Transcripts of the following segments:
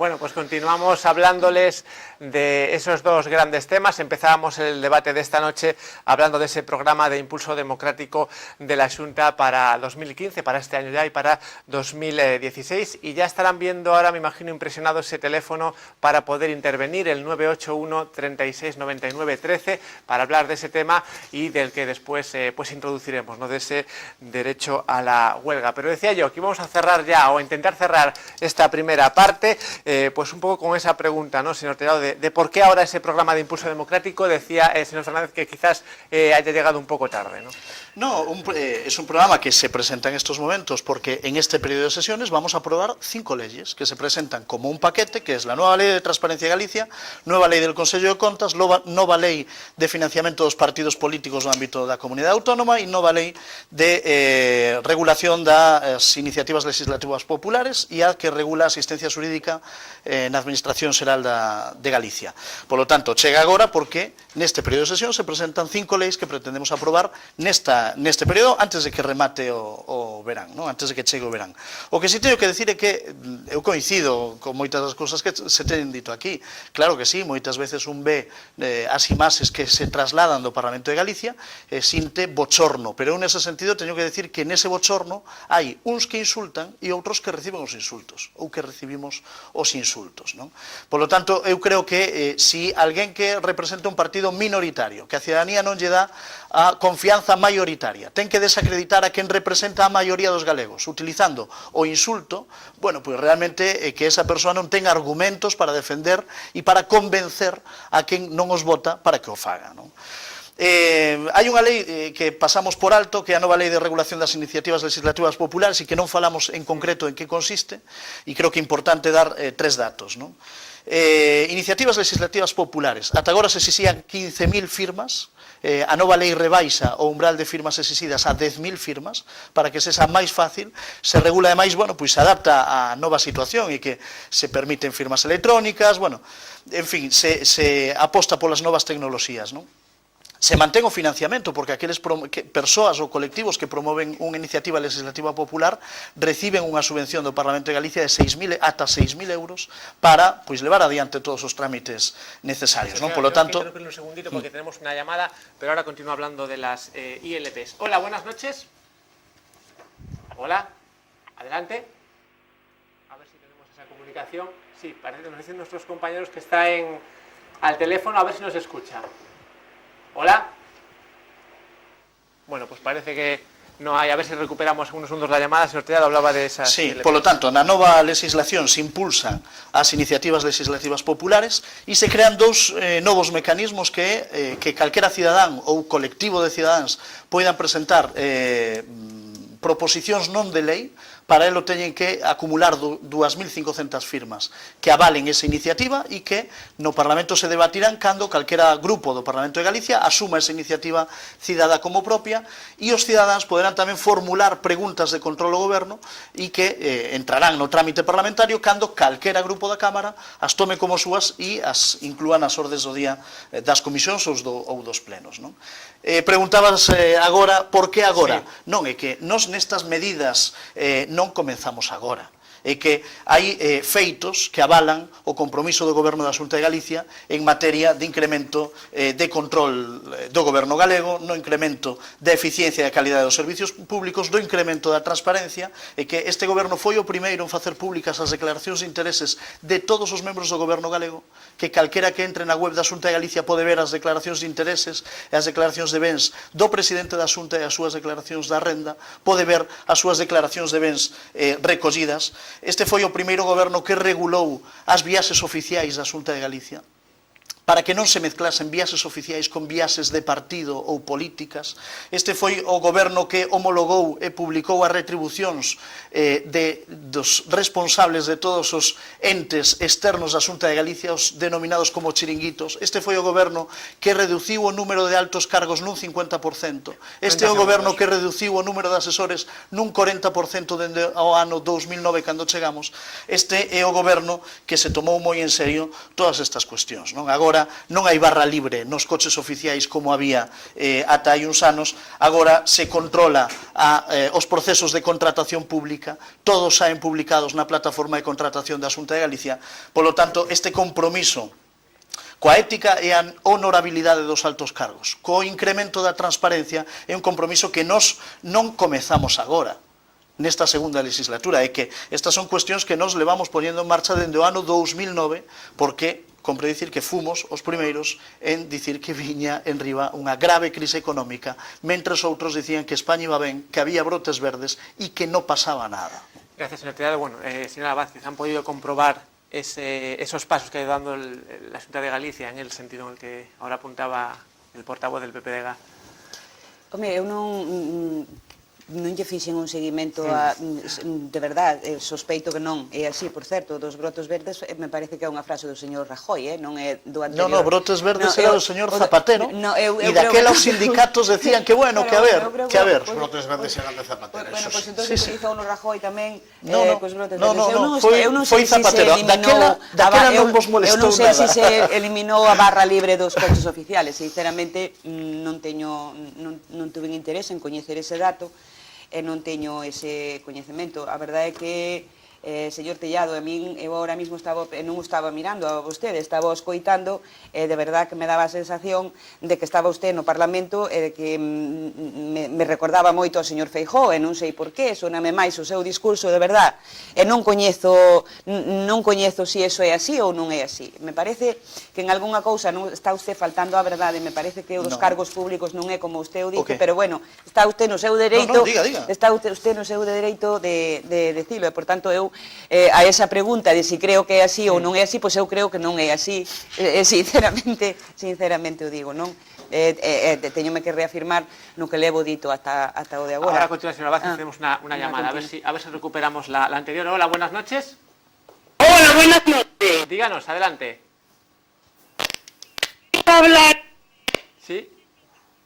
Bueno, pues continuamos hablándoles de esos dos grandes temas. Empezábamos el debate de esta noche hablando de ese programa de impulso democrático de la Xunta para 2015, para este año ya y para 2016. Y ya estarán viendo ahora, me imagino, impresionado ese teléfono para poder intervenir, el 981 36 99 13, para hablar de ese tema y del que después pues introduciremos, ¿no?, de ese derecho a la huelga. Pero decía yo que íbamos a cerrar ya, o intentar cerrar esta primera parte, pues un poco con esa pregunta, ¿no, señor Tellado, de por qué ahora ese programa de impulso democrático? Decía el señor Fernández que quizás haya llegado un poco tarde, ¿no? No, es un programa que se presenta en estos momentos porque en este periodo de sesiones vamos a aprobar 5 leyes que se presentan como un paquete, que es la nueva Ley de Transparencia de Galicia, nueva Lei del Consello de Contas, nova Lei de Financiamento dos Partidos Políticos no ámbito da Comunidade Autónoma e nova Lei de regulación das iniciativas legislativas populares e a que regula a asistencia xurídica na Administración Xeral de Galicia. Por lo tanto, chega agora porque neste período de sesión se presentan 5 leis que pretendemos aprobar neste período antes de que remate o verán, ¿no? Antes de que chegue o verán. O que si teño que decir é que eu coincido con moitas das cousas que se teñen dito aquí. Claro que sí, moitas veces un ve as imaxes que se trasladan do Parlamento de Galicia e sinte bochorno, pero eu nese sentido teño que decir que nese bochorno hai uns que insultan e outros que reciben os insultos, ou que recibimos os insultos, non? Por lo tanto, eu creo que si alguén que representa un partido minoritario, que a cidadanía non lle dá a confianza maioritaria, ten que desacreditar a quen representa a maioría dos galegos, utilizando o insulto, bueno, pois realmente que esa persoa non ten argumentos para defender e para convencer a quen non os vota para que o faga, non? Hai unha lei que pasamos por alto, que é a nova Lei de Regulación das Iniciativas Legislativas Populares e que non falamos en concreto en que consiste, e creo que é importante dar 3 datos, non? Iniciativas legislativas populares. Ata agora se exixían 15.000 firmas, a nova lei rebaixa o umbral de firmas exixidas a 10.000 firmas para que sexa máis fácil, se regula ademais, bueno, pois se adapta á nova situación e que se permiten firmas electrónicas, bueno, en fin, se aposta polas novas tecnoloxías, non? Se mantén o financiamento, porque aqueles persoas ou colectivos que promoven unha iniciativa legislativa popular reciben unha subvención do Parlamento de Galicia de ata 6.000 euros para pois levar adiante todos os trámites necesarios, non? Por lo tanto... Creo que un segundito porque tenemos una llamada, pero ahora continúo hablando de las ILPs. Hola, buenas noches. Hola, adelante. A ver si tenemos esa comunicación. Sí, parece que nos dicen nuestros compañeros que está al teléfono, a ver si nos escucha. Hola. Bueno, pues parece que no hay. A ver si recuperamos algunos segundos la llamada. Señor Tellado hablaba de esas... Sí, por lo tanto, na nova legislación se impulsan as iniciativas legislativas populares e se crean dous novos mecanismos que calquera cidadán ou colectivo de cidadáns poidan presentar proposicións non de lei. Para elo teñen que acumular 2.500 firmas que avalen esa iniciativa e que no Parlamento se debatirán cando calquera grupo do Parlamento de Galicia asuma esa iniciativa cidadá como propia e os cidadáns poderán tamén formular preguntas de control ao goberno e que entrarán no trámite parlamentario cando calquera grupo da Cámara as tome como súas e as inclúan nas ordes do día das comisións ou dos plenos, non? Preguntabas agora, por que agora? Sí. Non, é que nos nestas medidas non comenzamos agora. É que hai feitos que avalan o compromiso do Goberno da Xunta de Galicia en materia de incremento de control do Goberno galego, no incremento da eficiencia e da calidade dos servicios públicos, do incremento da transparencia, e que este Goberno foi o primeiro en facer públicas as declaracións de intereses de todos os membros do Goberno galego, que calquera que entre na web da Xunta de Galicia pode ver as declaracións de intereses e as declaracións de bens do presidente da Xunta e as súas declaracións da renda, pode ver as súas declaracións de bens recollidas. Este foi o primeiro goberno que regulou as viaxes oficiais da Xunta de Galicia para que non se mezclasen viaxes oficiais con viaxes de partido ou políticas. Este foi o goberno que homologou e publicou as retribucións dos responsables de todos os entes externos da Xunta de Galicia, os denominados como chiringuitos. Este foi o goberno que reduciu o número de altos cargos nun 50%. Este é o goberno que reduciu o número de asesores nun 40% dende ao ano 2009 cando chegamos. Este é o goberno que se tomou moi en serio todas estas cuestións, non? Agora agora non hai barra libre nos coches oficiais como había ata hai uns anos, agora se controla os procesos de contratación pública, todos saen publicados na plataforma de contratación da Xunta de Galicia, polo tanto, este compromiso coa ética e a honorabilidade dos altos cargos, co incremento da transparencia, é un compromiso que nós non comezamos agora, nesta segunda legislatura, é que estas son cuestións que nos levamos poñendo en marcha dende o ano 2009, porque compre dicir que fomos os primeiros en dicir que viña en riba unha grave crise económica, mentres outros dicían que España iba ben, que había brotes verdes e que non pasaba nada. Gracias, señor Tellado. Bueno, señora Vázquez, ¿han podido comprobar esos pasos que ha ido dando la Xunta de Galicia en el sentido en el que ahora apuntaba el portavoz del PPDG? Home, eu non lle fixen un seguimento de verdade, sospeito que non é así, por certo, dos brotos verdes me parece que é unha frase do señor Rajoy, non é do anterior. Non, brotes verdes era do señor Zapatero, e daquela os sindicatos decían que bueno, que a ver. Os brotes verdes eran de Zapatero. Bueno, pois entón utilizou no Rajoy tamén cos brotes verdes. Non, foi Zapatero, daquela non vos molestou nada. Eu non sei se se eliminou a barra libre dos coches oficiales, sinceramente non tuve interés en coñecer ese dato, e non teño ese coñecemento. A verdade é que, señor Tellado, a min, eu ahora mismo non estaba mirando a vostede, estaba escoitando, e de verdade que me daba a sensación de que estaba usted no Parlamento e de que me recordaba moito ao señor Feijóo, e non sei por qué, soname máis o seu discurso de verdade, e non coñezo se iso é así ou non é así. Me parece que en algunha cousa non está usted faltando a verdade, me parece que o dos cargos públicos non é como usted o dice, pero bueno, está usted no seu dereito, está usted no seu dereito de decilo, e por tanto eu a esa pregunta de si creo que é así ou non é así, pois eu creo que non é así, sinceramente o digo, non? Teñome que reafirmar no que levo dito ata o de agora. Ahora a continuación, señora Vázquez, tenemos una llamada, a ver si recuperamos la anterior. Hola, buenas noches. Hola, buenas noches. Díganos, adelante. Hablar. Sí,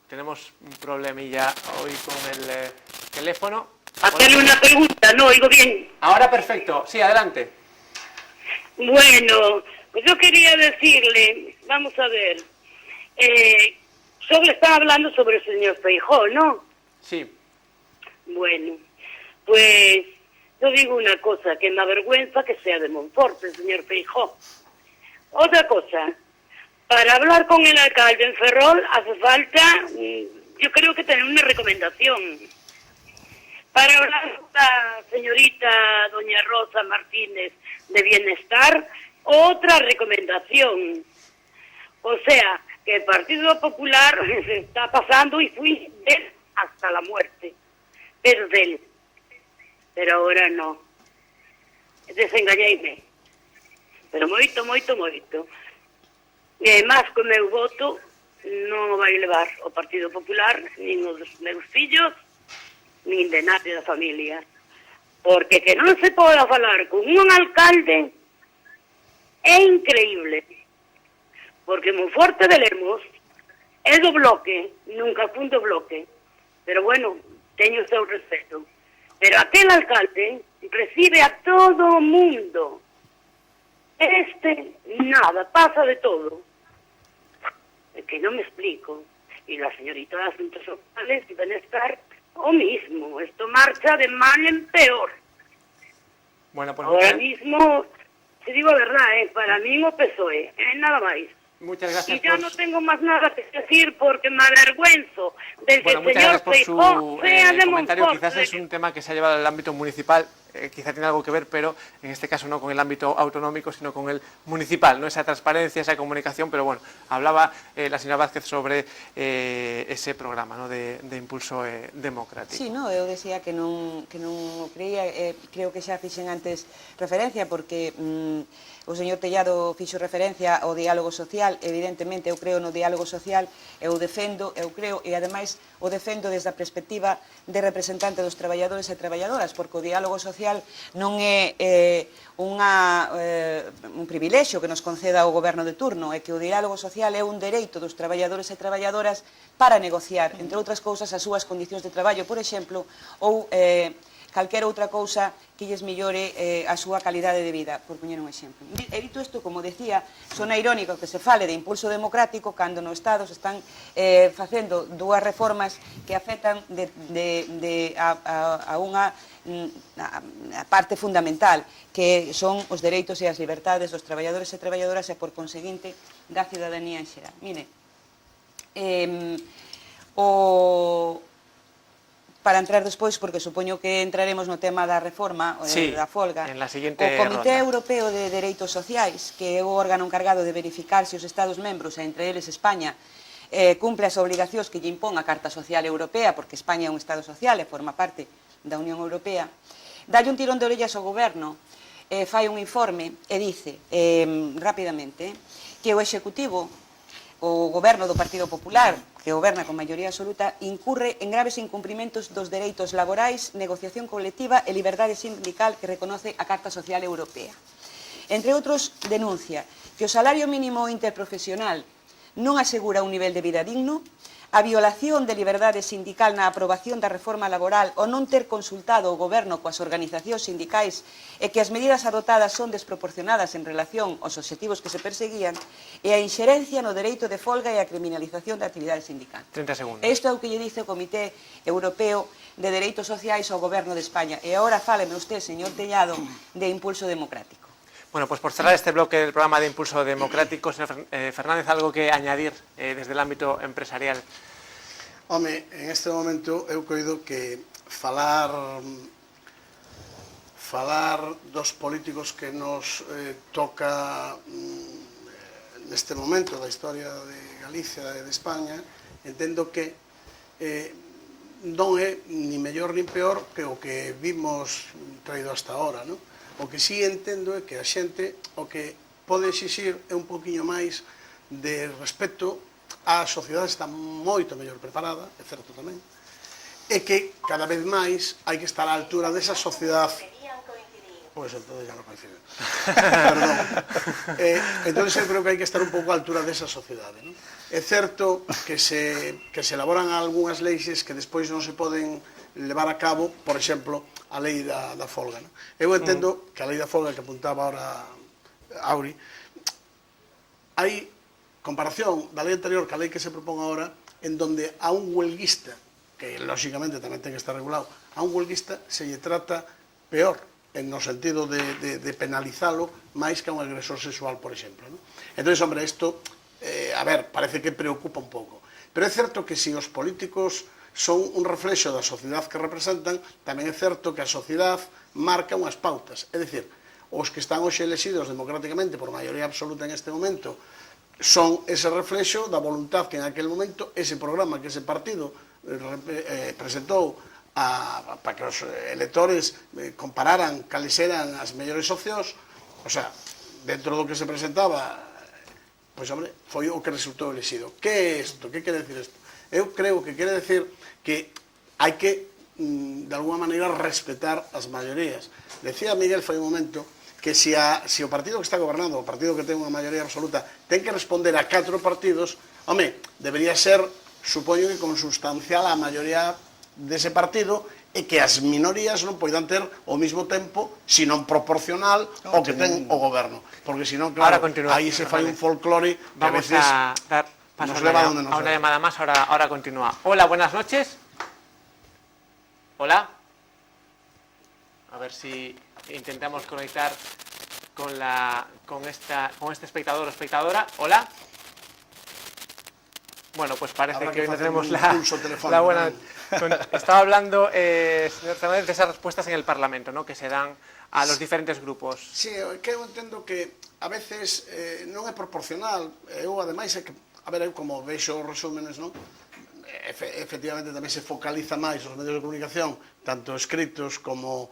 tenemos un problemilla hoy con el teléfono. Hacerle una pregunta, no oigo bien. Ahora perfecto, sí, adelante. Bueno, pues yo quería decirle, vamos a ver, solo estaba hablando sobre el señor Feijóo, ¿no? Sí. Bueno, pues yo digo una cosa, que me avergüenza que sea de Monforte el señor Feijóo. Otra cosa, para hablar con el alcalde en Ferrol hace falta, yo creo que tener una recomendación. Para hablar con la señorita doña Rosa Martínez de Bienestar, otra recomendación. O sea, que el Partido Popular se está pasando y fui de él hasta la muerte. Pero de él. Pero ahora no. Desengañeime. Pero moito. E además, con meu voto non vai levar o Partido Popular, nin os meus fillos, nin de nadie da familia. Porque que non se poda falar con un alcalde é increíble. Porque Monforte de Lemos é do bloque, nunca fun do bloque. Pero bueno, teño o seu respeto. Pero aquel alcalde recibe a todo o mundo. Nada, pasa de todo. Es que no me explico. Y la señorita de Asuntos Sociales y Bienestar, o mismo, esto marcha de mal en peor. Bueno, pues ahora mismo, te digo la verdad, para mí no PSOE, nada más. Muchas gracias. Y ya no tengo más nada que decir porque me avergüenzo del que el señor Feijóo sea de comentario. Monforte. Quizás es un tema que se ha llevado al ámbito municipal, quizá tiene algo que ver, pero en este caso no con el ámbito autonómico, sino con el municipal, ¿no? Esa transparencia, esa comunicación, pero bueno, hablaba la señora Vázquez sobre ese programa, ¿no? de impulso democrático. Sí, no, eu decía que non o creía, creo que xa fixen antes referencia, porque o señor Tellado fixo referencia ao diálogo social, evidentemente eu creo no diálogo social, eu defendo, eu creo, e ademais o defendo desde a perspectiva de representante dos traballadores e traballadoras, porque o diálogo social non é un privilexio que nos conceda o goberno de turno, é que o diálogo social é un dereito dos traballadores e traballadoras para negociar, entre outras cousas, as súas condicións de traballo, por exemplo, ou calquera outra cousa que lles millore a súa calidade de vida, por poñer un exemplo. E dito isto, como decía, sona irónico que se fale de impulso democrático cando no Estado se están facendo dúas reformas que afectan a unha a parte fundamental, que son os dereitos e as libertades dos traballadores e traballadoras e, por conseguinte, da cidadanía en xeral. Mire, para entrar despois, porque supoño que entraremos no tema da reforma da folga, en la siguiente o Comité ronda. Europeo de Dereitos Sociais, que é o órgano encargado de verificar se os Estados membros, e entre eles España, cumple as obligacións que lle impón a Carta Social Europea, porque España é un Estado social e forma parte da Unión Europea, dalle un tirón de orellas ao goberno, fai un informe e dice, rapidamente, que o Executivo, o goberno do Partido Popular, que goberna con maioría absoluta, incurre en graves incumprimentos dos dereitos laborais, negociación colectiva e liberdade sindical que reconoce a Carta Social Europea. Entre outros, denuncia que o salario mínimo interprofesional non asegura un nivel de vida digno, a violación de liberdade sindical na aprobación da reforma laboral o non ter consultado o goberno coas organizacións sindicais e que as medidas adoptadas son desproporcionadas en relación aos obxectivos que se perseguían e a inxerencia no dereito de folga e a criminalización da actividade sindical. 30 segundos. Isto é o que lle dice o Comité Europeo de Dereitos Sociais ao Goberno de España. E agora fáleme usted, señor Tellado, de impulso democrático. Bueno, pues por cerrar este bloque del programa de Impulso Democrático, señor Fernández, ¿algo que añadir desde el ámbito empresarial? Home, en este momento eu coido que falar dos políticos que nos toca neste momento da historia de Galicia e de España, entendo que non é ni mellor ni peor que o que vimos traído hasta ahora, non? O que sí entendo é que a xente o que pode exixir é un poquinho máis de respeto. A sociedade está moito mellor preparada, é certo tamén, e que cada vez máis hai que estar á altura desa sociedade. Pois entón ya non coincide. Perdón. Entón eu creo que hai que estar un pouco á altura desa sociedade, non? É certo que se elaboran algunhas leixes que despois non se poden levar a cabo, por exemplo, a lei da folga, non? Eu entendo que a lei da folga que apuntaba ahora Auri, hai comparación da lei anterior que a lei que se propón agora, en donde a un huelguista, que lógicamente tamén ten que estar regulado, a un huelguista se lle trata peor, no sentido de penalizalo máis que a un agresor sexual, por exemplo, non? Entón, hombre, isto, a ver, parece que preocupa un pouco. Pero é certo que se os políticos son un reflexo da sociedade que representan, tamén é certo que a sociedade marca unhas pautas. É dicir, os que están hoxe elexidos democráticamente por maioría absoluta en este momento son ese reflexo da voluntad que en aquel momento ese programa que ese partido presentou para que os electores compararan cales eran as mellores opcións, o sea, dentro do que se presentaba, pois, hombre, foi o que resultou elexido. Que é isto? Que quere decir isto? Eu creo que quere decir que hai que, de alguma maneira, respetar as maiorías. Decía Miguel foi un momento que se o partido que está gobernando, o partido que ten unha maioría absoluta, ten que responder a 4 partidos, home, debería ser, supoño que consustancial a maioría dese partido e que as minorías non poidan ter ao mesmo tempo, senón proporcional ao que ten o goberno. Porque senón, claro, aí se fai un folclore que a veces nos leva onde nos leva. A una llamada más, ahora continúa. Hola, buenas noches. Hola. A ver si intentamos conectar con este espectador o espectadora. Hola. Bueno, pues parece que hoy no tenemos la buena... Estaba hablando, señor Fernández, de esas respuestas en el Parlamento, ¿no?, que se dan a los diferentes grupos. Sí, que eu entendo que a veces non é proporcional. Eu, ademais, é que, a ver, eu como vexo os resúmenes, non? Efectivamente tamén se focaliza máis os medios de comunicación, tanto escritos como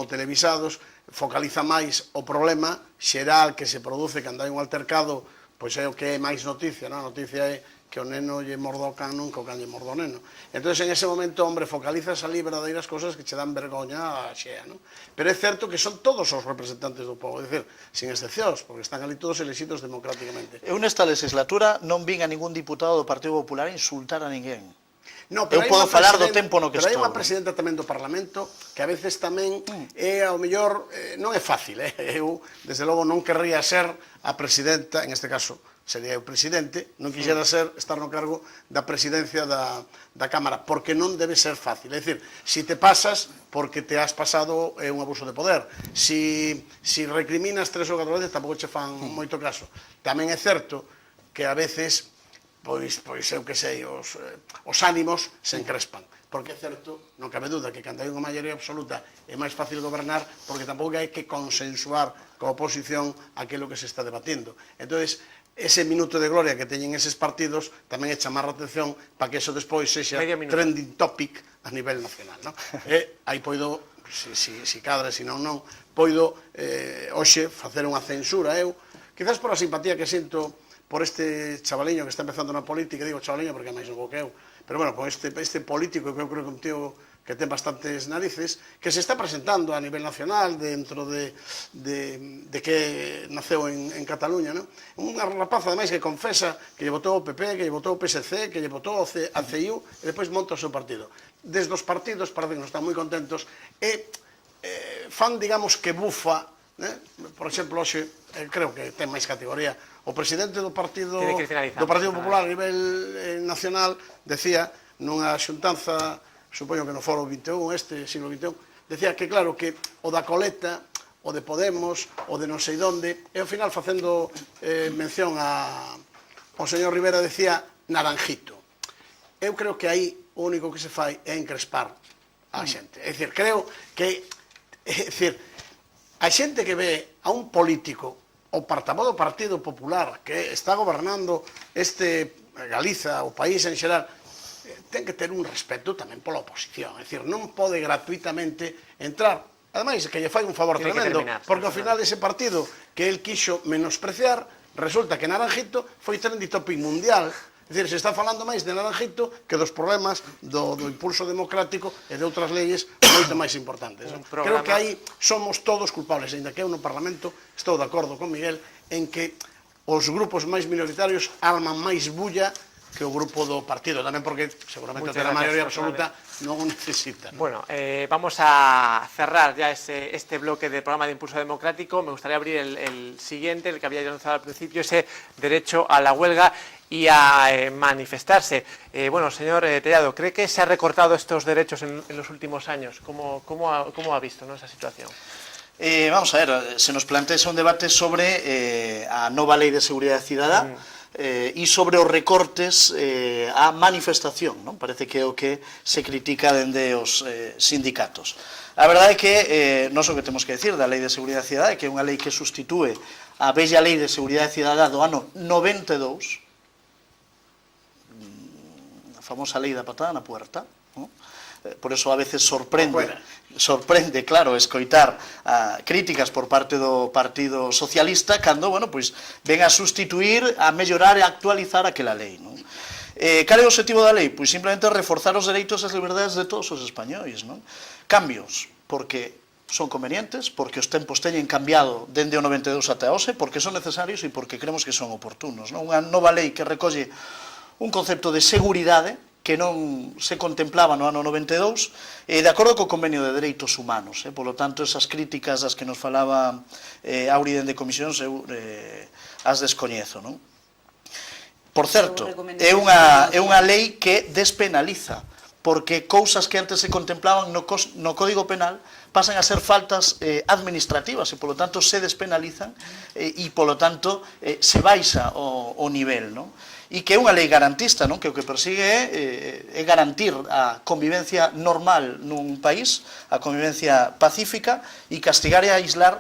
televisados, focaliza máis o problema xeral que se produce cando hai un altercado, pois é o que é máis noticia, non? A noticia é que o neno lle mordo ao can, non que o can lle mordo ao neno. Entón, en ese momento, hombre, focalizas ali verdadeiras cosas que che dan vergoña a xea, non? Pero é certo que son todos os representantes do povo, é dicir, sin excepcións, porque están ali todos elexidos democráticamente. Eu nesta legislatura non vin a ningún diputado do Partido Popular insultar a ninguén. No, Eu hai podo unha falar do presidenta- tempo no que pero hai estou. unha presidenta tamén do Parlamento que a veces tamén é, ao mellor, non é fácil, eu, desde logo, non querría ser a presidenta, en este caso, sería eu presidente, non quixera estar no cargo da presidencia da Cámara, porque non debe ser fácil. É dicir, si te pasas, porque te has pasado, é un abuso de poder. Si recriminas 3 ou 4 veces, tampouco che fan moito caso. Tamén é certo que a veces, pois eu que sei, os ánimos se encrespan. Porque é certo, non cabe duda, que cando hai unha maioría absoluta é máis fácil gobernar, porque tampouco hai que consensuar coa oposición aquilo que se está debatindo. Entonces, ese minuto de gloria que teñen eses partidos tamén é chamar a atención para que eso despois sexa trending topic a nivel nacional, non? Aí poido, si cadra, si non, poido hoxe facer unha censura eu, quizás por a simpatía que sinto por este chavaliño que está empezando na política, digo chavaliño porque é máis novo que eu, pero bueno, por este político que eu creo que é un tío que ten bastantes narices, que se está presentando a nivel nacional dentro de que naceu en Cataluña, non? Unha rapaza, ademais, que confesa que lle votou o PP, que lle votou o PSC, que lle votou a CIU, e depois monta o seu partido. Desde os partidos parece que non están moi contentos, e fan, digamos, que bufa, por exemplo, hoxe, creo que ten máis categoría, o presidente do Partido Popular a nivel nacional decía nunha xuntanza, supoño que no foro 21, este siglo XXI, decía que claro que o da coleta, o de Podemos, o de non sei donde, e ao final facendo mención ao señor Rivera decía naranjito. Eu creo que aí o único que se fai é encrespar a xente. É dicir, creo que a xente que ve a un político, o portavoz do Partido Popular, que está gobernando Galiza, o país en xeral, ten que ter un respeto tamén pola oposición. É dicir, non pode gratuitamente entrar. Ademais, que lle fai un favor tremendo, porque ao final ese partido que el quixo menospreciar, resulta que Naranjito foi trending topic mundial. É dicir, se está falando máis de Naranjito que dos problemas do impulso democrático e de outras leyes moito máis importantes. Creo que aí somos todos culpables, ainda que eu no Parlamento estou de acordo con Miguel en que os grupos máis minoritarios arman máis bulla que o grupo do partido, tamén porque seguramente a maioría absoluta non o necesita. Bueno, vamos a cerrar ya este bloque del programa de Impulso Democrático. Me gustaría abrir el siguiente, el que había anunciado al principio, ese derecho a la huelga y a manifestarse. Bueno, señor Tellado, ¿cree que se ha recortado estos derechos en los últimos años? ¿Cómo ha visto, ¿no, esa situación? Vamos a ver, se nos plantea un debate sobre a nova lei de seguridade cidadá e sobre os recortes á manifestación, non? Parece que é o que se critica dende os sindicatos. A verdade é que non o que temos que decir da lei de seguridade cidadá é que é unha lei que sustitúe a bella lei de seguridade cidadá do ano 92, a famosa lei da patada na puerta, non? Por eso a veces sorprende, claro, escoitar críticas por parte do Partido Socialista cando, bueno, pois ven a sustituir, a mellorar e a actualizar aquela lei, non? Cal é o objetivo da lei? Pois simplemente reforzar os dereitos e as liberdades de todos os españois, non? Cambios, porque son convenientes, porque os tempos teñen cambiado dende o 92 ata hoxe, porque son necesarios e porque creemos que son oportunos, non? Unha nova lei que recolle un concepto de seguridade que non se contemplaba no ano 92, de acordo co convenio de dereitos humanos. Polo tanto, esas críticas das que nos falaba Auri dende comisións, eu as descoñezo, non? Por certo, é unha lei que despenaliza, porque cousas que antes se contemplaban no Código Penal pasan a ser faltas administrativas e, polo tanto, se despenalizan e, polo tanto, se baixa o nivel, non? E que é unha lei garantista, non? Que o que persigue é garantir a convivencia normal nun país, a convivencia pacífica e castigar e aislar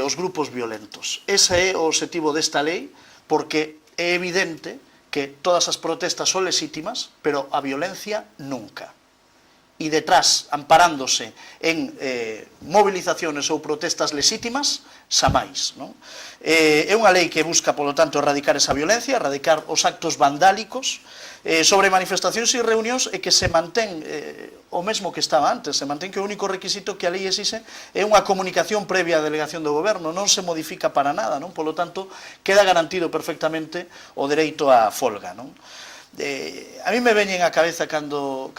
os grupos violentos. Ese é o objetivo desta lei, porque é evidente que todas as protestas son legítimas, pero a violencia nunca. E detrás, amparándose en movilizaciones ou protestas legítimas, xa máis, non? É unha lei que busca, polo tanto, erradicar esa violencia, erradicar os actos vandálicos, sobre manifestacións e reunións, e que se mantén o mesmo que estaba antes, se mantén que o único requisito que a lei exixe é unha comunicación previa á delegación do goberno, non se modifica para nada, non? Polo tanto, queda garantido perfectamente o dereito á folga, non? A mí me veñen á cabeza cando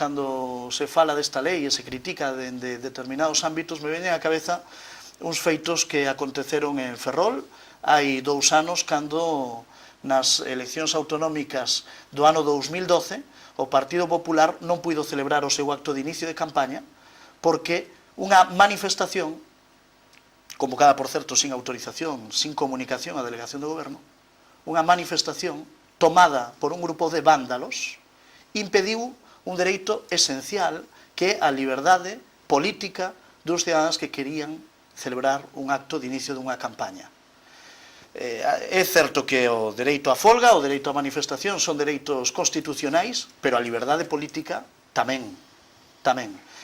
se fala desta lei e se critica de determinados ámbitos, me veñen á cabeza uns feitos que aconteceron en Ferrol hai 2 anos cando nas eleccións autonómicas do ano 2012 o Partido Popular non puido celebrar o seu acto de inicio de campaña porque unha manifestación convocada, por certo, sin autorización, sin comunicación á delegación do goberno, unha manifestación tomada por un grupo de vándalos, impediu un dereito esencial que é a liberdade política dos cidadáns que querían celebrar un acto de inicio dunha campaña. É certo que o dereito á folga, o dereito á manifestación son dereitos constitucionais, pero a liberdade política tamén.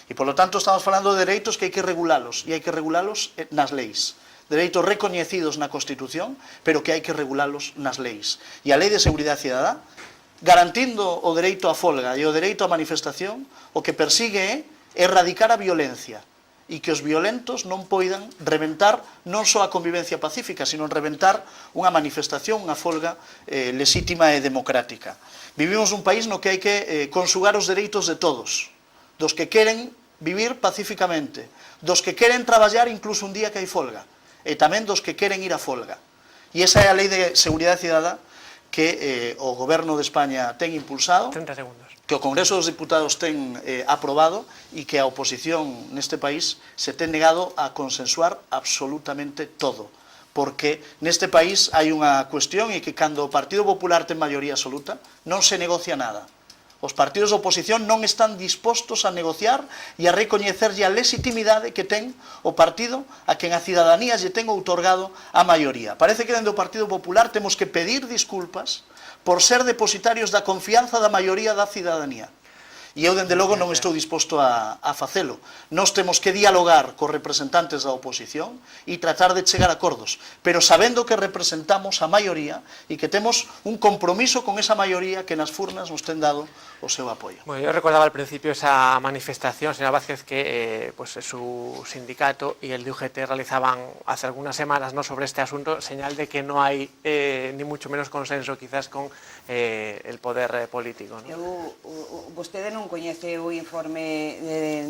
E, polo tanto, estamos falando de dereitos que hai que regulalos, e hai que regulalos nas leis. Dereitos recoñecidos na Constitución, pero que hai que regulalos nas leis. E a Lei de Seguridade Cidadá, garantindo o dereito á folga e o dereito á manifestación, o que persigue é erradicar a violencia e que os violentos non poidan reventar non só a convivencia pacífica, sino reventar unha manifestación, unha folga lexítima e democrática. Vivimos un país no que hai que consugar os dereitos de todos, dos que queren vivir pacíficamente, dos que queren traballar incluso un día que hai folga, e tamén dos que queren ir a folga. E esa é a Lei de Seguridade Cidadá que o Goberno de España ten impulsado, 30 segundos. que o Congreso dos Diputados ten aprobado e que a oposición neste país se ten negado a consensuar absolutamente todo. Porque neste país hai unha cuestión e que cando o Partido Popular ten maioría absoluta non se negocia nada. Os partidos de oposición non están dispostos a negociar e a recoñecerlle a legitimidade que ten o partido a quen a cidadanía lle ten outorgado a maioría. Parece que dende o Partido Popular temos que pedir disculpas por ser depositarios da confianza da maioría da cidadanía. E eu, dende logo, non estou disposto a facelo. Nós temos que dialogar cos representantes da oposición e tratar de chegar a acordos, pero sabendo que representamos a maioría e que temos un compromiso con esa maioría que nas furnas nos ten dado o seu apoio. Bueno, yo recordaba al principio esa manifestación, señora Vázquez, que pues su sindicato y el de UGT realizaban hace algunas semanas, ¿no?, sobre este asunto, señal de que no hay ni mucho menos consenso quizás con el poder político, ¿no? Vostede non coñece o informe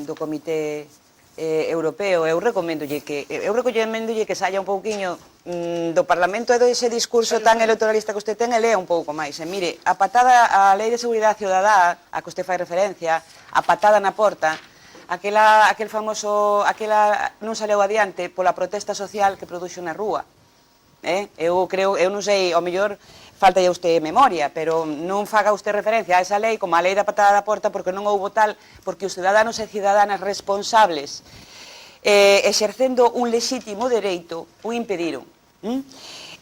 do Comité Europeo. Eu recomendolle que saia un pouquiño do Parlamento e dese discurso tan electoralista que usted ten e lea un pouco máis. E mire, a Lei de Seguridade Cidadá, a que usted fai referencia, a patada na porta, aquel famoso, non saleu adiante pola protesta social que produxo na rúa. Eu non sei, ao mellor falta a usted memoria, pero non faga usted referencia a esa lei como a lei da patada da porta porque non houbo tal, porque os ciudadanos e cidadanas responsables exercendo un lexítimo dereito o impediron.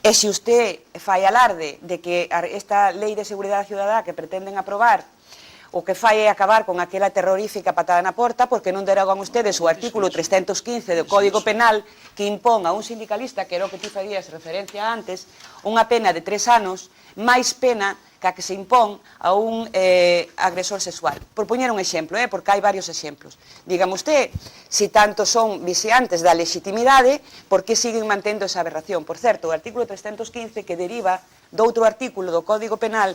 E se usted fai alarde de que esta lei de seguridade cidadá que pretenden aprobar o que fai é acabar con aquela terrorífica patada na porta porque non derogan ustedes o artículo 315 do Código Penal que impón a un sindicalista, que era o que ti farías referencia antes, unha pena de 3 anos, máis pena que a que se impón a un agresor sexual. Por poñer un exemplo, porque hai varios exemplos. Dígame usted, se tanto son vixiantes da legitimidade, por que siguen mantendo esa aberración? Por certo, o artículo 315 que deriva doutro artículo do Código Penal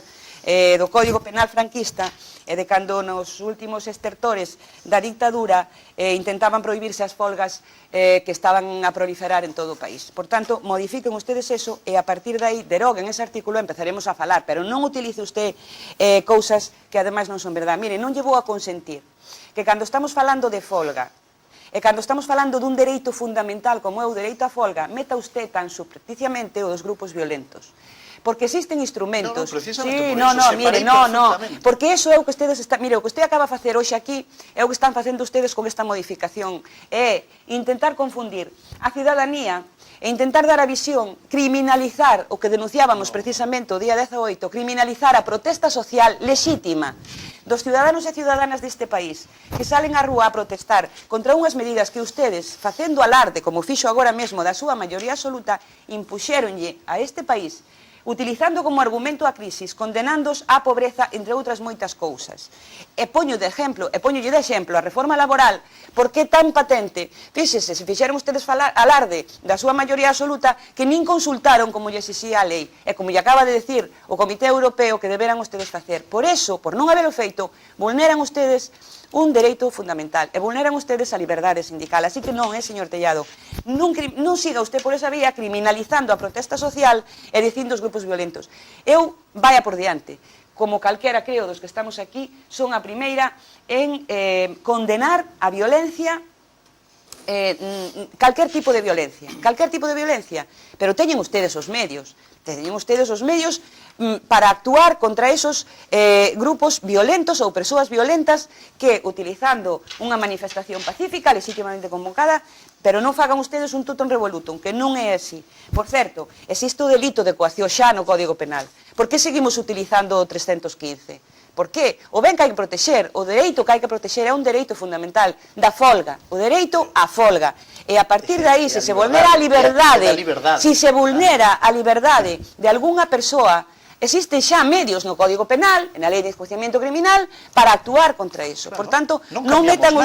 franquista, e de cando nos últimos estertores da dictadura intentaban prohibirse as folgas que estaban a proliferar en todo o país. Por tanto, modifiquen ustedes eso e a partir de aí deroguen ese artículo e empezaremos a falar, pero non utilice usted cousas que ademais non son verdade. Mire, non lle vou a consentir que cando estamos falando de folga e cando estamos falando dun dereito fundamental como é o dereito á folga, meta usted tan subrepticiamente o dos grupos violentos. Porque existen instrumentos. Porque eso é o que ustedes están, mire, o que usted acaba de facer hoxe aquí é o que están facendo ustedes con esta modificación, é intentar confundir a cidadanía e intentar dar a visión, criminalizar o que denunciábamos precisamente o día 18, criminalizar a protesta social lexítima dos ciudadanos e ciudadanas deste país que salen á rúa a protestar contra unhas medidas que ustedes, facendo alarde, como fixo agora mesmo da súa maioría absoluta, impuxéronlle a este país utilizando como argumento a crisis, condenándoos á pobreza, entre outras moitas cousas. E poño de exemplo a reforma laboral, porque é tan patente. Fíxese, se fixeron ustedes alarde da súa maioría absoluta, que nin consultaron como lle exixía a lei, e como lle acaba de decir o Comité Europeo que deberan ustedes facer. Por eso, por non habelo feito, vulneran ustedes un dereito fundamental e vulneran ustedes a liberdade sindical. Así que non, señor Tellado, non siga usted por esa vía criminalizando a protesta social e dicindo os grupos violentos. Eu, vaya por diante, como calquera, creo, dos que estamos aquí, son a primeira en condenar a violencia, calquer tipo de violencia, pero teñen ustedes os medios para actuar contra esos grupos violentos ou persoas violentas que, utilizando unha manifestación pacífica, legítimamente convocada, pero non fagan ustedes un totum revolutum, que non é así. Por certo, existe o delito de coacción xa no Código Penal. Por que seguimos utilizando o 315? Por qué? O ben que hai que protexer, o dereito que hai que protexer é un dereito fundamental da folga, o dereito á folga. E a partir de aí, se se vulnera a liberdade, de algunha persoa, existen xa medios no Código Penal, na Lei de Enjuiciamiento Criminal, para actuar contra iso. Por tanto, non metan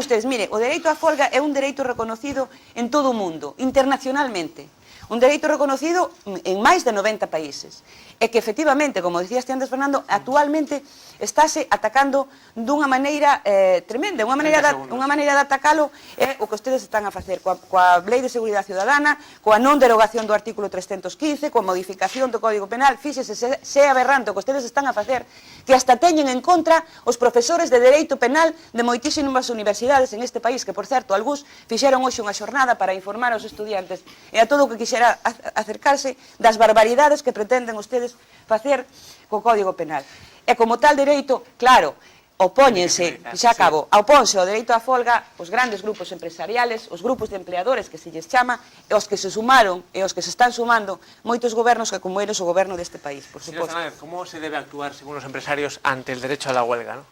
ustedes. Mire, o dereito á folga é un dereito reconocido en todo o mundo, internacionalmente. Un dereito reconocido en máis de 90 países. E que, efectivamente, como dicías antes, Fernando, actualmente estáse atacando dunha maneira tremenda. Unha maneira de atacalo é o que ustedes están a facer coa Lei de Seguridade Ciudadana, coa non derogación do artículo 315, coa modificación do Código Penal. Fíxese, se é aberrante o que ustedes están a facer, que hasta teñen en contra os profesores de Dereito Penal de moitísimas universidades en este país, que, por certo, algúns fixeron hoxe unha xornada para informar aos estudiantes e a todo o que quixera acercarse das barbaridades que pretenden ustedes facer co Código Penal. E como tal dereito, claro, opóñense, xa acabo, opónse ao dereito á folga os grandes grupos empresariales, os grupos de empleadores que se lles chama, e os que se sumaron e os que se están sumando moitos gobernos que como eres o goberno deste país, por suposto. Señor Fernández, ¿cómo se debe actuar según los empresarios ante el derecho a la huelga, ¿no?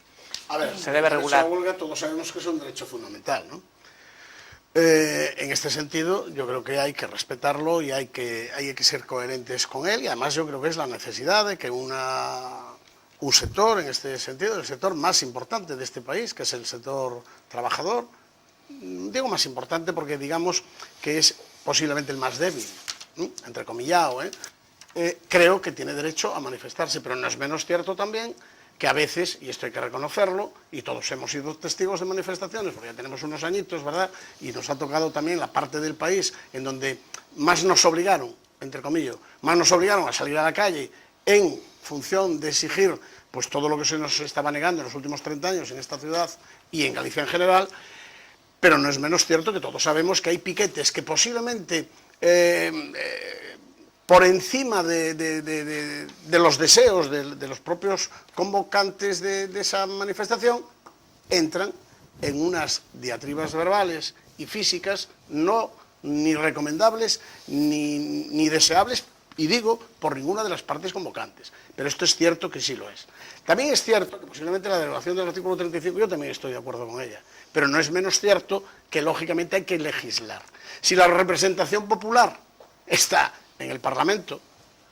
A ver, se debe regular. El derecho a la huelga todos sabemos que es un derecho fundamental, ¿no? En este sentido, yo creo que hay que respetarlo y hay que ser coherentes con él, y además yo creo que es la necesidad de que un sector, en este sentido, el sector más importante de este país, que es el sector trabajador, digo más importante porque digamos que es posiblemente el más débil, entrecomillado, creo que tiene derecho a manifestarse, pero no es menos cierto también que a veces, y esto hay que reconocerlo, y todos hemos sido testigos de manifestaciones, porque ya tenemos unos añitos, ¿verdad?, y nos ha tocado también la parte del país en donde más nos obligaron, entre comillas, más nos obligaron a salir a la calle en función de exigir pues todo lo que se nos estaba negando en los últimos 30 años en esta ciudad y en Galicia en general, pero no es menos cierto que todos sabemos que hay piquetes que posiblemente por encima de los deseos de los propios convocantes de esa manifestación, entran en unas diatribas verbales y físicas ni recomendables ni deseables, y digo, por ninguna de las partes convocantes. Pero esto es cierto que sí lo es. También es cierto que posiblemente la derogación del artículo 35, yo también estoy de acuerdo con ella, pero no es menos cierto que lógicamente hay que legislar. Si la representación popular está en el Parlamento,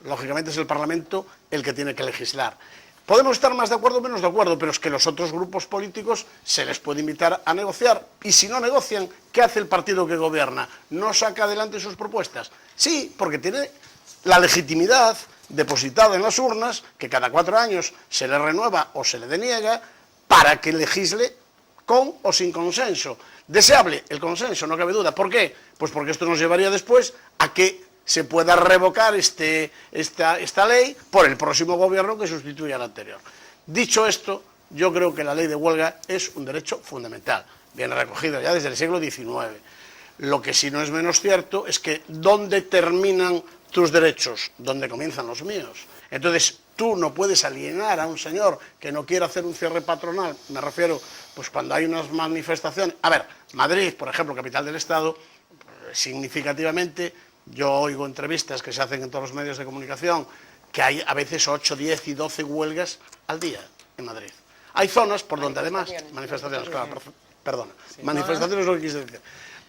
lógicamente es el Parlamento el que tiene que legislar. Podemos estar más de acuerdo o menos de acuerdo, pero es que los otros grupos políticos se les puede invitar a negociar, y si no negocian, ¿qué hace el partido que gobierna? ¿No saca adelante sus propuestas? Sí, porque tiene la legitimidad depositada en las urnas, que cada 4 años se le renueva o se le deniega, para que legisle con o sin consenso. Deseable el consenso, no cabe duda. ¿Por qué? Pues porque esto nos llevaría después a que se pueda revocar esta ley por el próximo gobierno que sustituya al anterior. Dicho esto, yo creo que la ley de huelga es un derecho fundamental, bien recogido ya desde el siglo XIX. Lo que sí no es menos cierto es que ¿dónde terminan tus derechos? ¿Dónde comienzan los míos? Entonces, tú no puedes alienar a un señor que no quiere hacer un cierre patronal, me refiero, pues cuando hay unas manifestaciones. A ver, Madrid, por ejemplo, capital del Estado, significativamente, yo oigo entrevistas que se hacen en todos los medios de comunicación, que hay a veces 8, 10 y 12 huelgas al día en Madrid. Hay zonas por donde además, manifestaciones, claro, perdona, manifestaciones es lo que quise decir.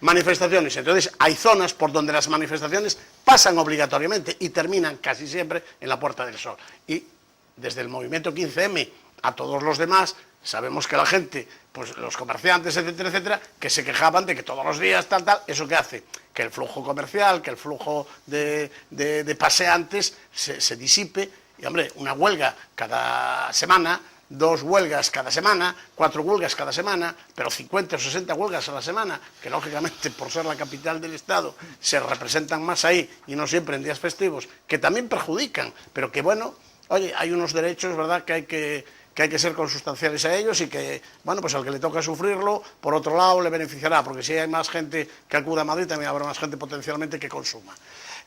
manifestaciones. Entonces hay zonas por donde las manifestaciones pasan obligatoriamente y terminan casi siempre en la Puerta del Sol. Y desde el movimiento 15M a todos los demás, sabemos que la gente, pues los comerciantes, etcétera, etcétera, que se quejaban de que todos los días tal, ¿eso qué hace? Que el flujo comercial, que el flujo de paseantes se disipe. Y hombre, una huelga cada semana, 2 huelgas cada semana, 4 huelgas cada semana, pero 50 o 60 huelgas a la semana, que lógicamente por ser la capital del Estado se representan más ahí y no siempre en días festivos, que también perjudican, pero que bueno, oye, hay unos derechos, ¿verdad?, que hay que ser consustanciales a ellos y que, bueno, pues al que le toca sufrirlo, por otro lado le beneficiará, porque si hay más gente que acuda a Madrid, también habrá más gente potencialmente que consuma.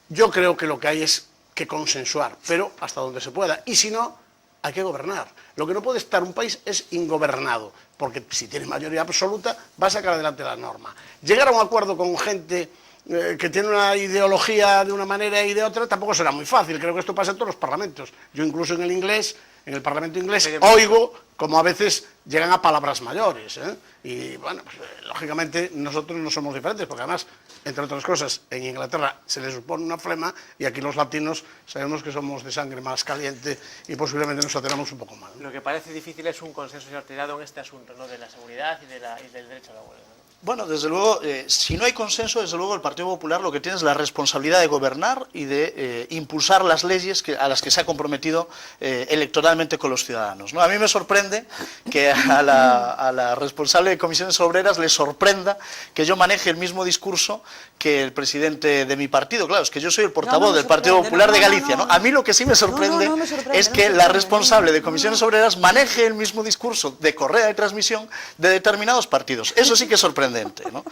Yo creo que lo que hay es que consensuar, pero hasta donde se pueda, y si no, hay que gobernar. Lo que no puede estar un país es ingobernado, porque si tiene mayoría absoluta va a sacar adelante la norma. Llegar a un acuerdo con gente que tiene una ideología de una manera y de otra tampoco será muy fácil. Creo que esto pasa en todos los parlamentos. Yo incluso en el Parlamento inglés, oigo como a veces llegan a palabras mayores, ¿eh? Y bueno, pues, lógicamente nosotros no somos diferentes, porque además, entre otras cosas, en Inglaterra se les supone una flema y aquí los latinos sabemos que somos de sangre más caliente y posiblemente nos aterramos un poco mal. Lo que parece difícil es un consenso, señor Tirado, en este asunto, ¿no?, de la seguridad y del derecho a la huelga, ¿no? Bueno, desde luego, si no hay consenso, desde luego el Partido Popular lo que tiene es la responsabilidad de gobernar y de impulsar las leyes a las que se ha comprometido electoralmente con los ciudadanos, ¿no? A mí me sorprende que a la responsable de Comisiones Obreras le sorprenda que yo maneje el mismo discurso que el presidente de mi partido. Claro, es que yo soy el portavoz del Partido Popular de Galicia, ¿no? A mí lo que sí me sorprende es que la responsable de Comisiones Obreras maneje el mismo discurso de correa de transmisión de determinados partidos. Eso sí que es sorprendente, ¿no?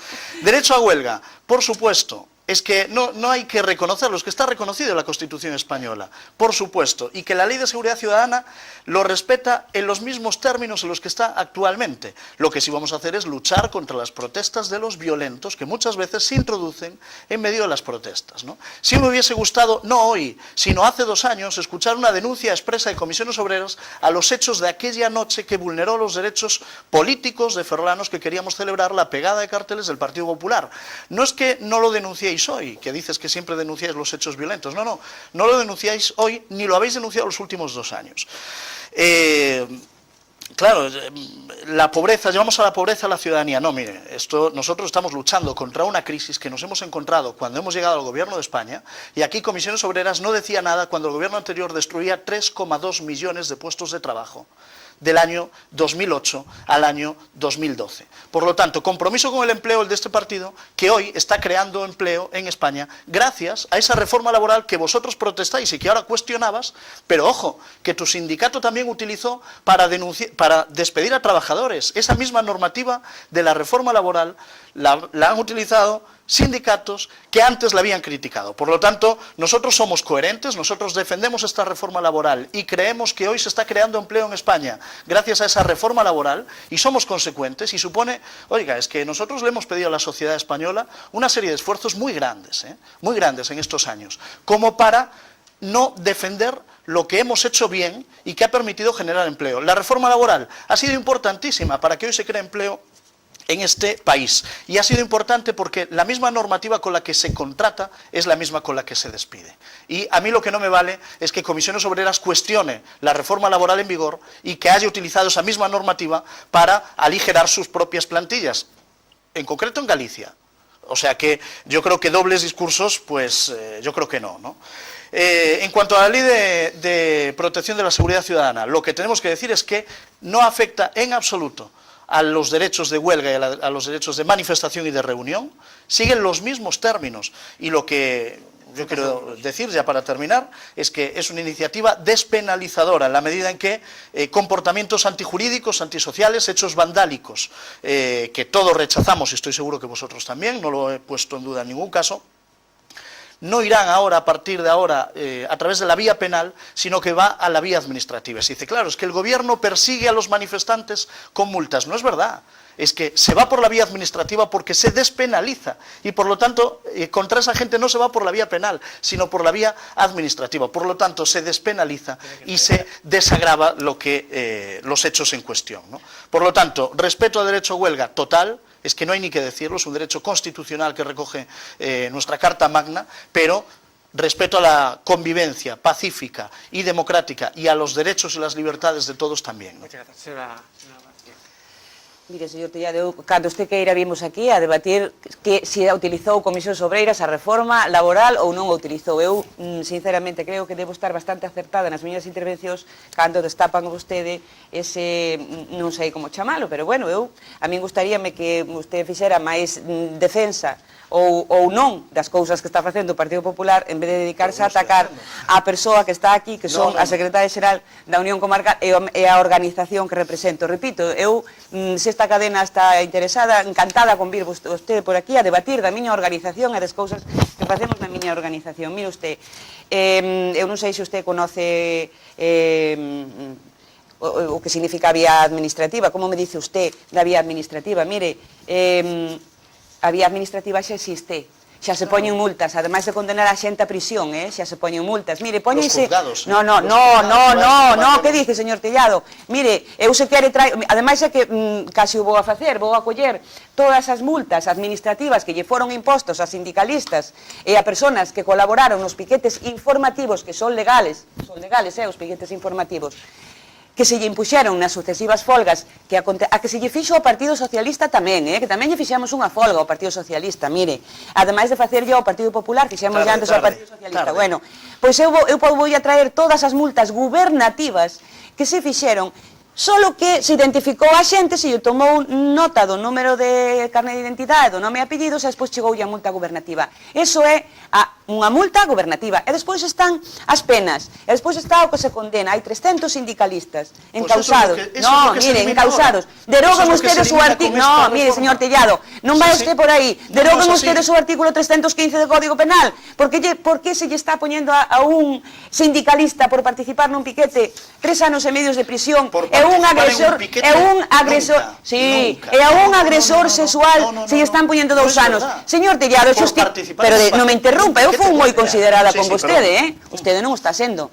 Derecho a huelga, por supuesto. Es que no hay que reconocerlo, es que está reconocido en la Constitución española, por supuesto, y que la Ley de Seguridad Ciudadana lo respeta en los mismos términos en los que está actualmente. Lo que sí vamos a hacer es luchar contra las protestas de los violentos que muchas veces se introducen en medio de las protestas, ¿no? Sí me hubiese gustado, no hoy, sino hace 2 años, escuchar una denuncia expresa de Comisiones Obreras a los hechos de aquella noche que vulneró los derechos políticos de ferrolanos que queríamos celebrar la pegada de carteles del Partido Popular. No es que no lo denunciéis hoy, que dices que siempre denunciáis los hechos violentos. No lo denunciáis hoy, ni lo habéis denunciado los últimos 2 años. Claro, la pobreza, llevamos a la pobreza a la ciudadanía. No, mire, nosotros estamos luchando contra una crisis que nos hemos encontrado cuando hemos llegado al gobierno de España, y aquí Comisiones Obreras no decía nada cuando el gobierno anterior destruía 3,2 millones de puestos de trabajo del año 2008 al año 2012. Por lo tanto, compromiso con el empleo de este partido, que hoy está creando empleo en España gracias a esa reforma laboral que vosotros protestáis y que ahora cuestionabas, pero ojo, que tu sindicato también utilizó para despedir a trabajadores. Esa misma normativa de la reforma laboral la han utilizado sindicatos que antes la habían criticado. Por lo tanto, nosotros somos coherentes, nosotros defendemos esta reforma laboral y creemos que hoy se está creando empleo en España gracias a esa reforma laboral, y somos consecuentes, y supone, oiga, es que nosotros le hemos pedido a la sociedad española una serie de esfuerzos muy grandes en estos años, como para no defender lo que hemos hecho bien y que ha permitido generar empleo. La reforma laboral ha sido importantísima para que hoy se cree empleo en este país, y ha sido importante porque la misma normativa con la que se contrata es la misma con la que se despide. Y a mí lo que no me vale es que Comisiones Obreras cuestione la reforma laboral en vigor y que haya utilizado esa misma normativa para aligerar sus propias plantillas, en concreto en Galicia. O sea que yo creo que dobles discursos, pues yo creo que no. En cuanto a la ley de protección de la seguridad ciudadana, lo que tenemos que decir es que no afecta en absoluto a los derechos de huelga y a los derechos de manifestación y de reunión, siguen los mismos términos. Y lo que yo quiero decir, ya para terminar, es que es una iniciativa despenalizadora, en la medida en que comportamientos antijurídicos, antisociales, hechos vandálicos, que todos rechazamos, y estoy seguro que vosotros también, no lo he puesto en duda en ningún caso, no irán ahora, a partir de ahora, a través de la vía penal, sino que va a la vía administrativa. Se dice, claro, es que el gobierno persigue a los manifestantes con multas. No es verdad. Es que se va por la vía administrativa porque se despenaliza, y por lo tanto contra esa gente no se va por la vía penal, sino por la vía administrativa. Por lo tanto se despenaliza y se desagrava los hechos en cuestión, ¿no? Por lo tanto, respeto al derecho a huelga total, es que no hay ni que decirlo, es un derecho constitucional que recoge nuestra Carta Magna, pero respeto a la convivencia pacífica y democrática y a los derechos y las libertades de todos también, ¿no? Muchas gracias, señora García. Mire, señor Tellado, cando usted queira vimos aquí a debatir que se utilizou Comisións Obreiras a reforma laboral ou non a utilizou. Eu, sinceramente, creo que debo estar bastante acertada nas miñas intervencións cando destapan vostede ese, non sei como chamalo, pero bueno, a min gustaríame que usted fixera máis defensa ou non das cousas que está facendo o Partido Popular en vez de dedicarse a atacar a persoa que está aquí, que son a secretaria xeral da Unión Comarcal e a organización que represento. Repito, eu, se esta cadena está interesada, encantada con vir vostede por aquí a debatir da miña organización e das cousas que facemos na miña organización. Mire usted, eu non sei se usted conoce o que significa a vía administrativa, como me dice usted da vía administrativa. Mire, a vía administrativa xa existe, xa se poñen multas, ademais de condenar a xente a prisión, xa se poñen multas. Mire, poñense... No, que dice, señor Tellado? Mire, eu se quere traer... Ademais é que casi o vou a facer, vou a coller todas as multas administrativas que lle foron impostos a sindicalistas e a persoas que colaboraron nos piquetes informativos, que son legales, os piquetes informativos, que se lle impuxeron nas sucesivas folgas a que se lle fixo ao Partido Socialista tamén, que tamén lle fixemos unha folga ao Partido Socialista, mire, ademais de facerlle ao Partido Popular, fixemos ya antes ao Partido Socialista. Bueno, pois eu vou a traer todas as multas gubernativas que se fixeron, solo que se identificou a xente, se lle tomou nota do número de carne de identidade, do nome e apellidos, e despois chegoulle a multa gubernativa. Eso é unha multa gubernativa. E despois están as penas, e despois está o que se condena. Hai 300 sindicalistas encausados. Non, mire, encausados. Deroguen ustedes o artículo... No, mire, señor Tellado, non vai usted por aí. Deroguen ustedes o artículo 315 do Código Penal. Por que se lle está poñendo a un sindicalista por participar nun piquete 3 anos e medios de prisión? É un agresor, sexual, se lle están poñendo 2 anos. Señor Tellado, pero non me interrumpa, eu fui moi considerada con vostede, Vostede non está sendo.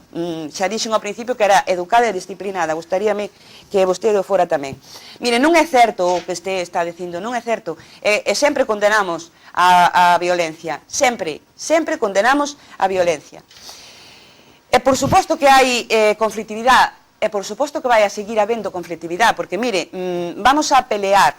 Xa dixen ao principio que era educada e disciplinada, gustaríame que vostede o fora tamén. Mire, non é certo o que este está dicindo, non é certo. E sempre condenamos a violencia, sempre condenamos a violencia. E por suposto que hai conflictividade, e por suposto que vai a seguir habendo conflictividade, porque, mire, vamos a pelear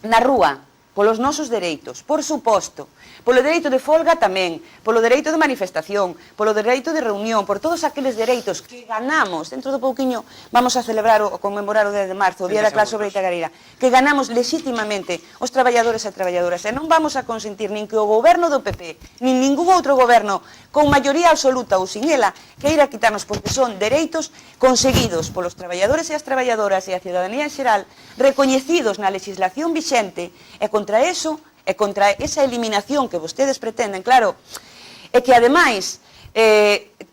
na rúa polos nosos dereitos, por suposto, polo dereito de folga tamén, polo dereito de manifestación, polo dereito de reunión, por todos aqueles dereitos que ganamos, dentro do pouquiño vamos a celebrar o conmemorar o 10 de marzo, o Día da Clase Obreira Galega, que ganamos legítimamente os traballadores e traballadoras, e non vamos a consentir nin que o goberno do PP, nin ningún outro goberno con maioría absoluta ou sin ela, que ir a quitarnos, porque son dereitos conseguidos polos traballadores e as traballadoras e a ciudadanía en xeral, recoñecidos na legislación vixente, e contra eso, e contra esa eliminación que vostedes pretenden, claro, é que ademais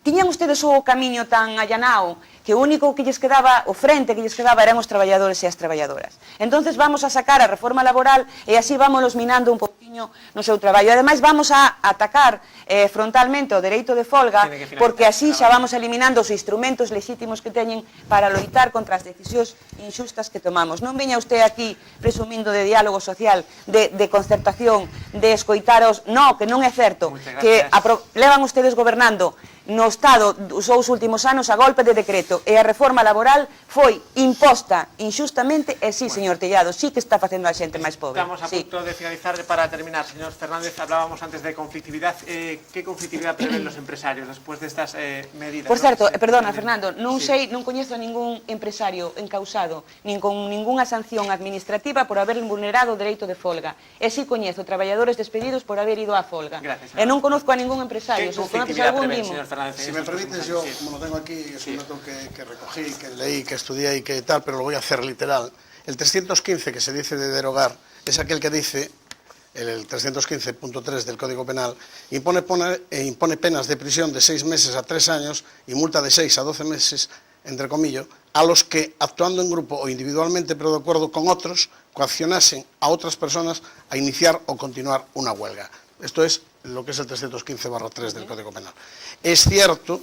tiñan ustedes o camiño tan allanao que o único que lles quedaba, o frente que lles quedaba eran os traballadores e as traballadoras. Entonces vamos a sacar a reforma laboral e así vámonos minando un pouquiño no seu traballo. Ademais vamos a atacar frontalmente o dereito de folga, porque así xa vamos eliminando os instrumentos legítimos que teñen para loitar contra as decisións inxustas que tomamos. Non veña usted aquí presumindo de diálogo social, de concertación, de escoitaros... No, que non é certo, que levan ustedes gobernando no Estado os últimos anos a golpe de decreto, e a reforma laboral foi imposta injustamente, e sí, señor Tellado, sí que está facendo a xente máis pobre. Estamos a punto de finalizar. Para terminar, señor Fernández, hablábamos antes de conflictividad. ¿Qué conflictividad prevén los empresarios después de estas medidas? Por certo, perdona, Fernando, non coñezo ningún empresario encausado, nin con ninguna sanción administrativa por haber vulnerado o dereito de folga. E sí coñezo traballadores despedidos por haber ido á folga. E non conozco a ningún empresario. ¿Qué conflictividad prevén, señor Fernández? Si me permites, yo, como lo tengo aquí, es un dato que recogí, que leí, que estudié y que tal, pero lo voy a hacer literal. El 315 que se dice de derogar es aquel que dice, el 315.3 del Código Penal, impone penas de prisión de 6 meses a 3 años y multa de 6 a 12 meses, entre comillas, a los que, actuando en grupo o individualmente, pero de acuerdo con otros, coaccionasen a otras personas a iniciar o continuar una huelga. Esto es lo que es el 315/3 del Código Penal. Es cierto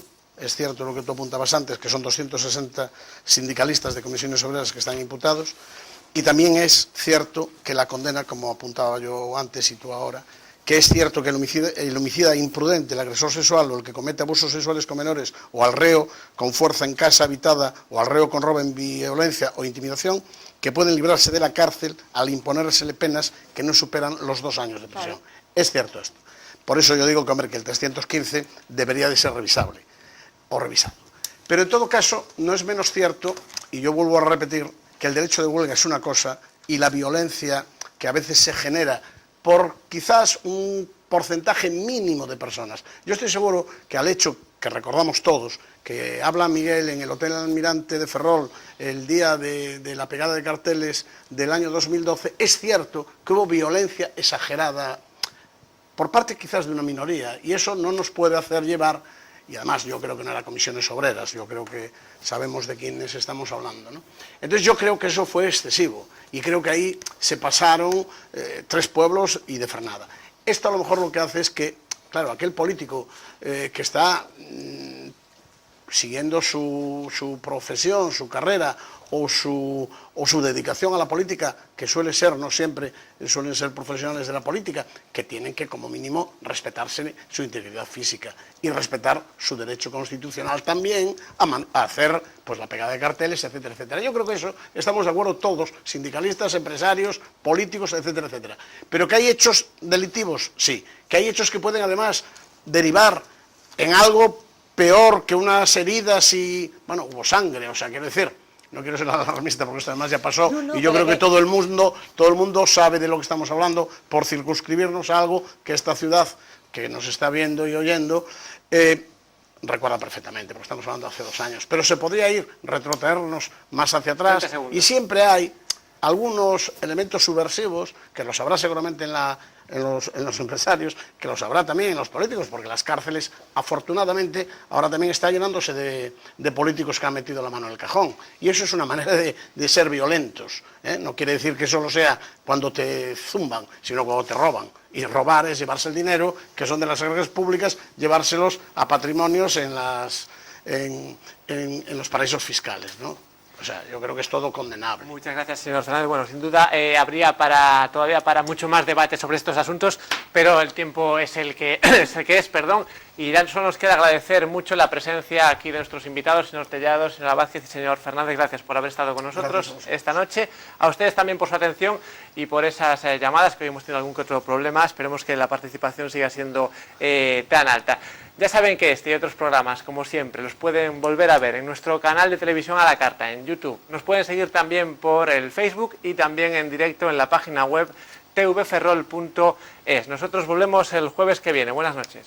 lo que tú apuntabas antes, que son 260 sindicalistas de comisiones obreras que están imputados, Y también es cierto que la condena, como apuntaba yo antes y tú ahora, que es cierto que el homicida imprudente, el agresor sexual o el que comete abusos sexuales con menores, o al reo con fuerza en casa habitada, o al reo con robo en violencia o intimidación, que pueden librarse de la cárcel al imponérsele penas que no superan los 2 años de prisión. Claro. Es cierto esto. Por eso yo digo que, hombre, que el 315 debería de ser revisable o revisado. Pero en todo caso, no es menos cierto, y yo vuelvo a repetir, que el derecho de huelga es una cosa y la violencia que a veces se genera por quizás un porcentaje mínimo de personas. Yo estoy seguro que al hecho que recordamos todos, que habla Miguel en el Hotel Almirante de Ferrol el día de la pegada de carteles del año 2012, es cierto que hubo violencia exagerada por parte quizás de una minoría, y eso no nos puede hacer llevar, y además yo creo que no eran comisiones obreras, yo creo que sabemos de quiénes estamos hablando, ¿no? Entonces yo creo que eso fue excesivo, y creo que ahí se pasaron 3 pueblos y de frenada. Esto a lo mejor lo que hace es que, claro, aquel político que está siguiendo su profesión, su carrera o su dedicación a la política, que suele ser, no siempre suelen ser profesionales de la política, que tienen que como mínimo respetarse su integridad física y respetar su derecho constitucional también a hacer pues la pegada de carteles, etcétera, etcétera. Yo creo que eso estamos de acuerdo todos, sindicalistas, empresarios, políticos, etcétera, etcétera. Pero que hay hechos delictivos, sí. Que hay hechos que pueden además derivar en algo peor que unas heridas y, bueno, hubo sangre, o sea, quiero decir, no quiero ser alarmista porque esto además ya pasó, y yo creo que todo el mundo sabe de lo que estamos hablando, por circunscribirnos a algo que esta ciudad, que nos está viendo y oyendo, recuerda perfectamente, porque estamos hablando de hace 2 años, pero se podría retrotraernos más hacia atrás, y siempre hay algunos elementos subversivos, que los habrá seguramente en los empresarios, que los habrá también en los políticos, porque las cárceles, afortunadamente, ahora también está llenándose de políticos que han metido la mano en el cajón. Y eso es una manera de ser violentos, ¿eh? No quiere decir que solo sea cuando te zumban, sino cuando te roban. Y robar es llevarse el dinero, que son de las arcas públicas, llevárselos a patrimonios en los paraísos fiscales, ¿no? O sea, yo creo que es todo condenable. Muchas gracias, señor Fernández. Bueno, sin duda habría todavía para mucho más debate sobre estos asuntos, pero el tiempo es el que es, perdón, y ya solo nos queda agradecer mucho la presencia aquí de nuestros invitados, señor Tellado, señora Vázquez y señor Fernández. Gracias por haber estado con nosotros esta noche. A ustedes también por su atención y por esas llamadas, que hoy hemos tenido algún que otro problema. Esperemos que la participación siga siendo tan alta. Ya saben que este y otros programas, como siempre, los pueden volver a ver en nuestro canal de televisión a la carta, en YouTube. Nos pueden seguir también por el Facebook y también en directo en la página web tvferrol.es. Nosotros volvemos el jueves que viene. Buenas noches.